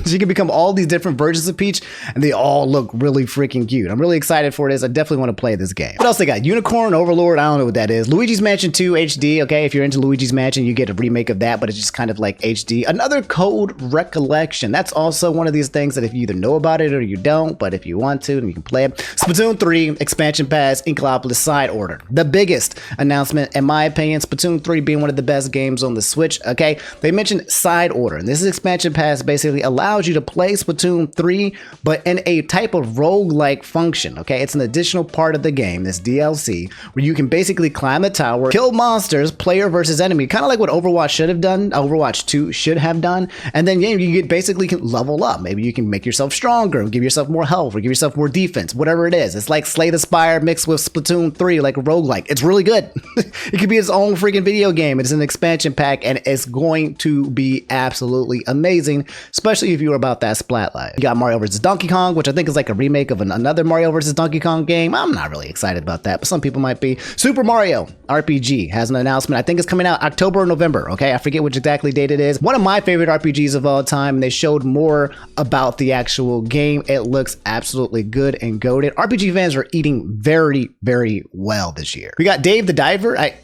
She can become all these different versions of Peach, and they all look really freaking cute. I'm really excited for this. I definitely want to play this game. What else they got? Unicorn Overlord. I don't know what that is. Luigi's Mansion 2 HD. Okay, if you're into Luigi's Mansion, you get a remake of that, but it's just kind of like HD. Another Code Recollection. That's also one of these things that if you either know about it or you don't, but if you want to, then you can play it. Splatoon 3 Expansion Pass Inklopolis Side Order. The biggest announcement, in my opinion. Splatoon 3 being one of the best games on the Switch. Okay, they mentioned Side Order, and this Expansion Pass basically allows you to play Splatoon 3, but in a type of roguelike function. Okay, it's an additional part of the game, this DLC, where you can basically climb a tower, kill monsters, player versus enemy, kind of like what Overwatch should have done, Overwatch 2 should have done, and then yeah, you get basically can level up. Maybe you can make yourself stronger, give yourself more health, or give yourself more defense, whatever it is. It's like Slay the Spire mixed with Splatoon 3, like a roguelike. It's really good. It could be its own freaking video game. It's an expansion pack, and it's going to be absolutely amazing, especially if you're about that splat life. You got Mario vs. Donkey Kong, which I think is like a remake of another Mario vs. Donkey Kong game. I'm not really excited about that, but some people might be. Super Mario RPG has an announcement. I think it's coming out October or November, okay? I forget which exactly date it is. One of my favorite RPGs of all time, and they showed more about the actual game. It looks absolutely good and goated. RPG fans are eating very, very well this year. We got Dave the Diver. I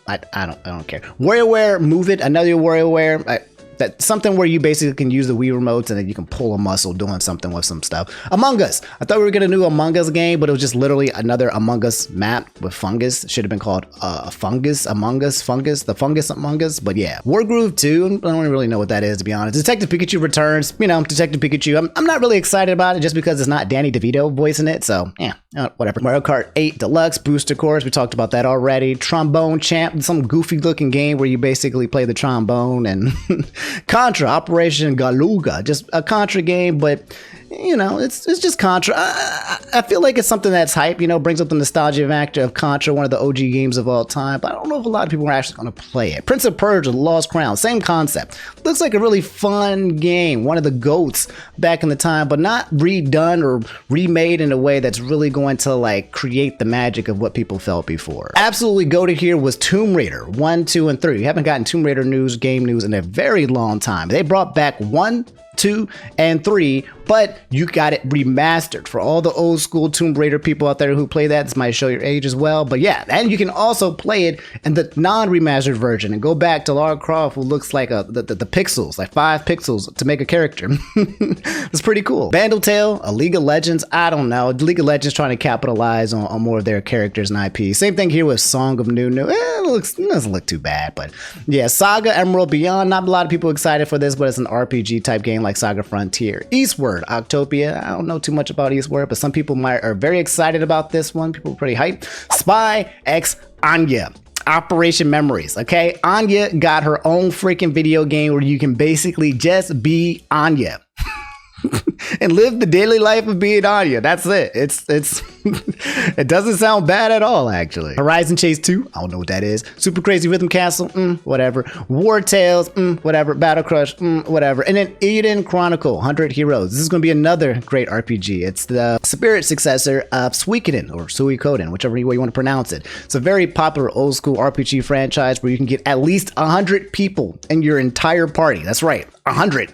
don't care. WarioWare Move It, another WarioWare. That's something where you basically can use the Wii remotes and then you can pull a muscle doing something with some stuff. Among Us. I thought we were going to do Among Us game, but it was just literally another Among Us map with fungus. It should have been called Fungus Among Us, the fungus Among Us. But yeah, Wargroove 2. I don't really know what that is, to be honest. Detective Pikachu returns. You know, Detective Pikachu. I'm not really excited about it just because it's not Danny DeVito voicing it. So yeah, whatever. Mario Kart 8 Deluxe Booster Course. We talked about that already. Trombone Champ. Some goofy looking game where you basically play the trombone. And Contra Operation Galuga, just a Contra game, but you know, it's just Contra. I feel like it's something that's hype, you know, brings up the nostalgia factor of Contra, one of the OG games of all time, but I don't know if a lot of people are actually going to play it. Prince of Persia, The Lost Crown, same concept. Looks like a really fun game, one of the GOATs back in the time, but not redone or remade in a way that's really going to like create the magic of what people felt before. Absolutely goated here was Tomb Raider 1, 2, and 3. We haven't gotten Tomb Raider news, game news in a very long time. They brought back 1, 2, and 3, but you got it remastered. For all the old school Tomb Raider people out there who play that, this might show your age as well, but yeah, and you can also play it in the non-remastered version and go back to Lara Croft, who looks like the pixels, like 5 pixels to make a character. It's pretty cool. Vandal Tale, a League of Legends, I don't know. League of Legends trying to capitalize on more of their characters and IP. Same thing here with Song of Nunu. It doesn't look too bad, but yeah, Saga Emerald Beyond, not a lot of people excited for this, but it's an RPG type game like Saga Frontier. Eastward, Octopia. I don't know too much about Eastward, but some people are very excited about this one. People are pretty hyped. Spy X Anya. Operation Memories, okay? Anya got her own freaking video game where you can basically just be Anya and live the daily life of being Anya. That's it. It's It doesn't sound bad at all, actually. Horizon Chase 2, I don't know what that is. Super Crazy Rhythm Castle, whatever. War Tales, whatever. Battle Crush, whatever. And then Eden Chronicle, 100 Heroes. This is going to be another great RPG. It's the spirit successor of Suikoden, or Suikoden, whichever way you want to pronounce it. It's a very popular old school RPG franchise where you can get at least 100 people in your entire party. That's right, 100.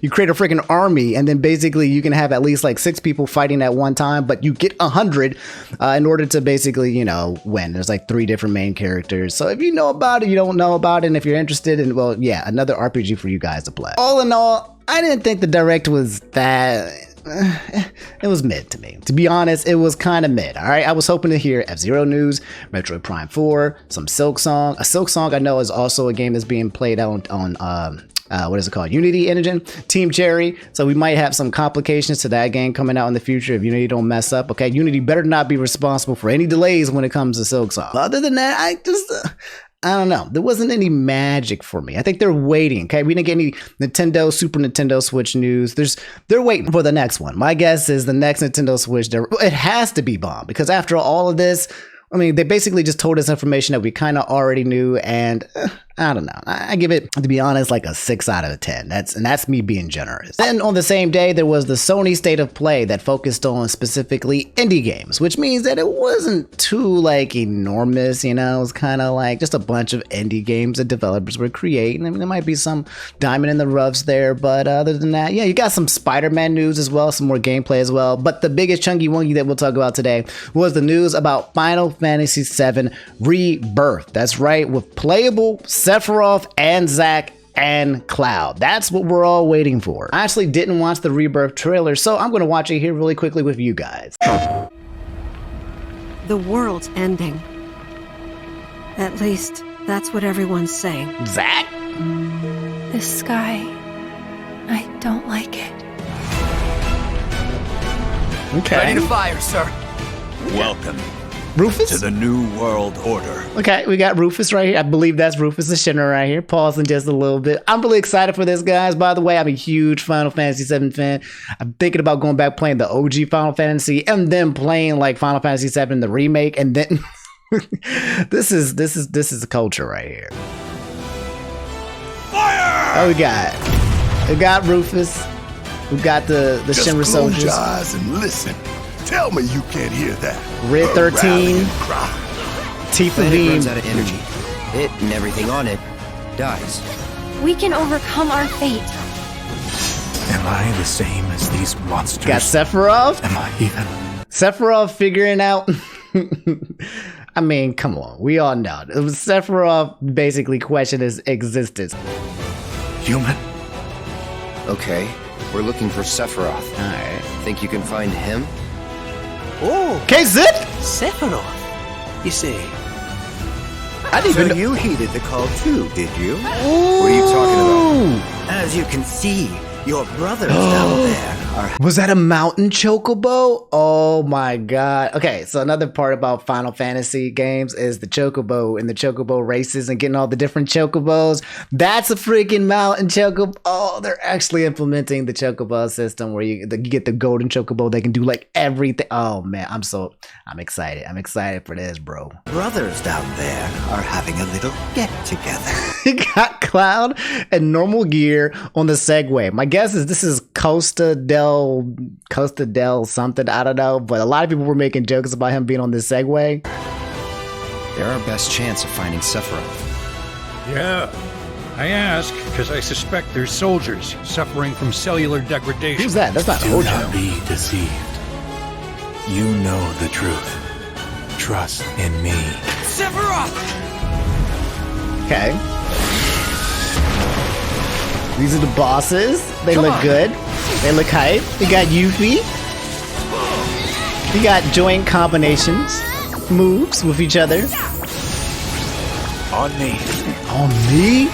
You create a freaking army, and then basically you can have at least like 6 people fighting at one time, but you get 100 in order to basically, you know, win. There's like 3 different main characters. So if you know about it, you don't know about it, and if you're interested in, well, yeah, another RPG for you guys to play. All in all, I didn't think the direct was that... it was mid to me. To be honest, it was kind of mid. All right, I was hoping to hear F-Zero news, Metroid Prime 4, some Silk Song. A Silk Song I know is also a game that's being played out on what is it called? Unity engine, Team Cherry. So we might have some complications to that game coming out in the future if Unity don't mess up. Okay, Unity better not be responsible for any delays when it comes to Silk Song. Other than that, I don't know. There wasn't any magic for me. I think they're waiting. Okay, we didn't get any Nintendo, Super Nintendo Switch news. They're waiting for the next one. My guess is the next Nintendo Switch. It has to be bomb because after all of this, I mean, they basically just told us information that we kind of already knew, and I don't know. I give it, to be honest, like a 6 out of 10. That's me being generous. Then on the same day, there was the Sony State of Play that focused on specifically indie games, which means that it wasn't too like enormous, you know. It was kind of like just a bunch of indie games that developers were creating. I mean, there might be some diamond in the roughs there, but other than that, yeah, you got some Spider-Man news as well, some more gameplay as well. But the biggest chunky wonky that we'll talk about today was the news about Final Fantasy VII Rebirth. That's right, with playable Sephiroth and Zack and Cloud. That's what we're all waiting for. I actually didn't watch the Rebirth trailer, so I'm going to watch it here really quickly with you guys. The world's ending. At least, that's what everyone's saying. Zack? This sky, I don't like it. Okay. Ready to fire, sir. Welcome Rufus? to the New World Order. Okay, we got Rufus right here. I believe that's Rufus the Shinra right here. Pausing just a little bit. I'm really excited for this, guys. By the way, I'm a huge Final Fantasy VII fan. I'm thinking about going back playing the OG Final Fantasy and then playing like Final Fantasy VII the remake, and then this is the culture right here. Fire! Oh, we got Rufus. We got the Just Shinra close soldiers. your eyes and listen. Tell me you can't hear that. Red A 13. rallying cry. Tifa Planet Beam. runs out of energy. It and everything on it dies. We can overcome our fate. Am I the same as these monsters? Got Sephiroth. Am I even? Sephiroth figuring out. I mean, come on. We all know. It was Sephiroth basically questioned his existence. Human? Okay, we're looking for Sephiroth. Alright. Think you can find him? Oh, Okay, Zip! Sephiroth. You see. I didn't So even know. you heeded the call too, did you? What are you talking about? As you can see, your brothers down there are... Was that a mountain chocobo? Oh my god. Okay, so another part about Final Fantasy games is the chocobo and the chocobo races and getting all the different chocobos. That's a freaking mountain chocobo. Oh, they're actually implementing the chocobo system where you get the golden chocobo. They can do like everything. Oh man, I'm excited. I'm excited for this, bro. Brothers down there are having a little get-together. You got Cloud and normal gear on the Segway. My guess is this is Costa del something. I don't know, but a lot of people were making jokes about him being on this Segway. They're our best chance of finding Sephiroth. Yeah. I ask because I suspect there's soldiers suffering from cellular degradation. Who's that? That's not Do Hojo. not be deceived. You know the truth. Trust in me. Sephiroth! Okay. These are the bosses. They look good. They look hype. You got Yuffie. You got joint combinations, moves with each other. On me. On me?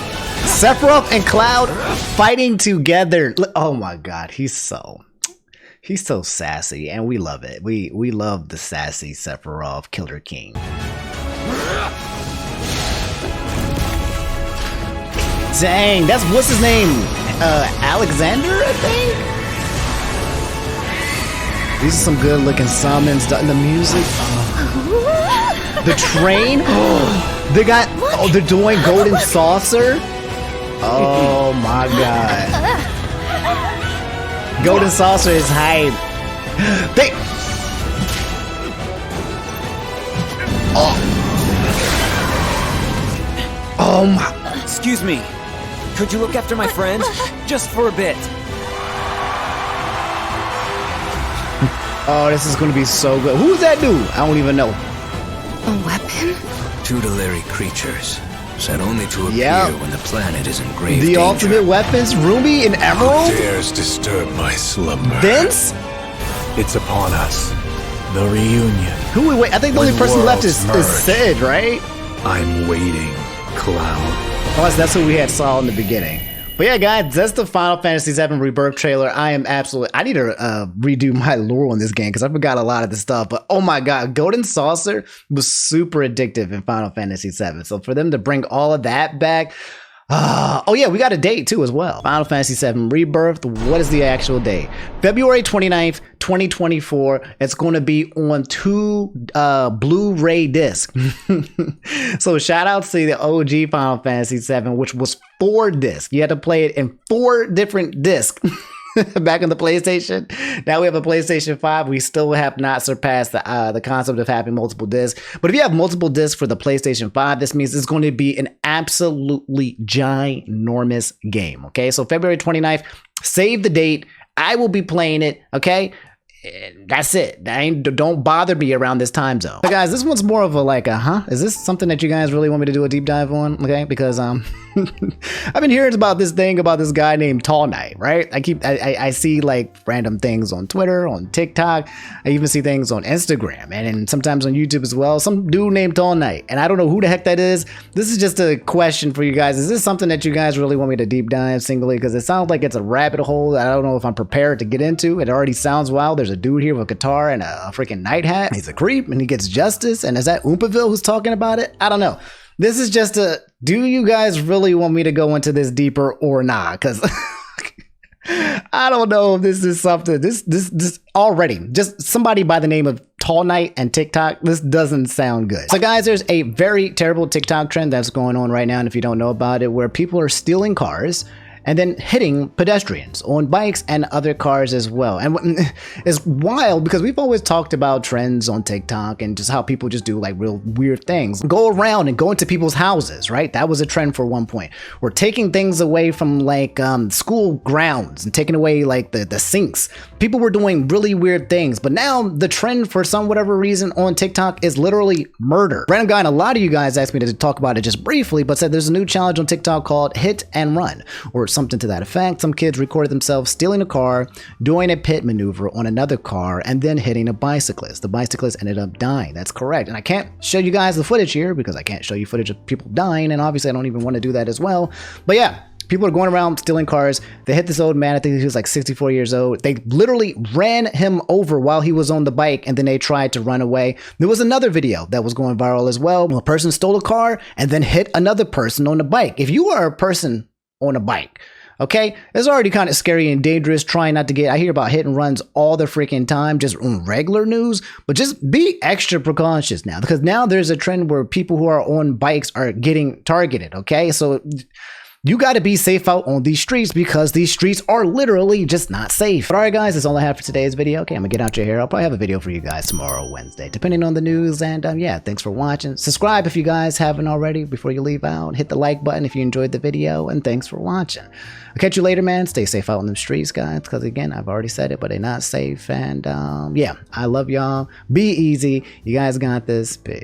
Sephiroth and Cloud fighting together. Oh my god, he's so sassy, and we love it. We love the sassy Sephiroth Killer King. Dang, that's what's his name? Alexander, I think. These are some good looking summons. The music. The train. They got. Oh, they're doing golden saucer. Oh my god. Golden saucer is hype. They. Oh my. Excuse me. Could you look after my friend? Just for a bit. Oh, this is gonna be so good. Who's that dude? I don't even know. A weapon? Tutelary creatures, set only to appear when the planet is in grave The danger. ultimate weapons, Ruby and Emerald? Who dares disturb my slumber? Vince? It's upon us. The reunion. Who we wait? I think the only When person left worlds is merge. Sid, right? I'm waiting, Cloud. Plus, that's who we had saw in the beginning. But yeah, guys, that's the Final Fantasy VII Rebirth trailer. I need to redo my lore on this game because I forgot a lot of the stuff. But oh my god, Golden Saucer was super addictive in Final Fantasy VII. So for them to bring all of that back. Oh yeah, we got a date too as well. Final Fantasy VII Rebirth. What is the actual date? February 29th, 2024. It's going to be on 2 Blu-ray discs. So shout out to the OG Final Fantasy VII, which was 4 discs. You had to play it in 4 different discs. Back on the PlayStation. Now we have a PlayStation 5. We still have not surpassed the concept of having multiple discs. But if you have multiple discs for the PlayStation 5, this means it's going to be an absolutely ginormous game. Okay, so February 29th, save the date. I will be playing it. Okay. That's it. Don't bother me around this time zone. But guys, this one's more of a like a is this something that you guys really want me to do a deep dive on? Okay, because I've been hearing about this thing about this guy named Tall Knight, right? I see like random things on Twitter, on TikTok. I even see things on Instagram and sometimes on YouTube as well. Some dude named Tall Knight, and I don't know who the heck that is. This is just a question for you guys. Is this something that you guys really want me to deep dive singly? Because it sounds like it's a rabbit hole that I don't know if I'm prepared to get into. It already sounds wild. There's a dude here with a guitar and a freaking night hat. He's a creep and he gets justice. And is that Oompaville who's talking about it? I don't know. This is just do you guys really want me to go into this deeper or not? Because I don't know if this is something, this already, just somebody by the name of Tall Knight and TikTok, this doesn't sound good. So guys, there's a very terrible TikTok trend that's going on right now. And if you don't know about it, where people are stealing cars and then hitting pedestrians on bikes and other cars as well. And it's wild because we've always talked about trends on TikTok and just how people just do like real weird things. Go around and go into people's houses, right? That was a trend for one point. We're taking things away from like school grounds and taking away like the sinks. People were doing really weird things, but now the trend for some whatever reason on TikTok is literally murder. Random guy, and a lot of you guys asked me to talk about it just briefly, but said there's a new challenge on TikTok called Hit and Run, or something to that effect. Some kids recorded themselves stealing a car, doing a pit maneuver on another car, and then hitting a bicyclist. The bicyclist ended up dying. That's correct. And I can't show you guys the footage here because I can't show you footage of people dying, and obviously I don't even want to do that as well. But yeah, people are going around stealing cars. They hit this old man. I think he was like 64 years old. They literally ran him over while he was on the bike, and then they tried to run away. There was another video that was going viral as well. A person stole a car and then hit another person on the bike. If you are a person on a bike, okay, it's already kind of scary and dangerous. Trying not to get, I hear about hit and runs all the freaking time, just on regular news, but just be extra precautious now, because now there's a trend where people who are on bikes are getting targeted. Okay, so you got to be safe out on these streets because these streets are literally just not safe. But all right, guys, that's all I have for today's video. Okay, I'm gonna get out your hair. I'll probably have a video for you guys tomorrow, Wednesday, depending on the news. And yeah, thanks for watching. Subscribe if you guys haven't already before you leave out. Hit the like button if you enjoyed the video, and thanks for watching. I'll catch you later, man. Stay safe out in the streets, guys, because again, I've already said it, but they're not safe. And yeah, I love y'all. Be easy. You guys got this. Peace.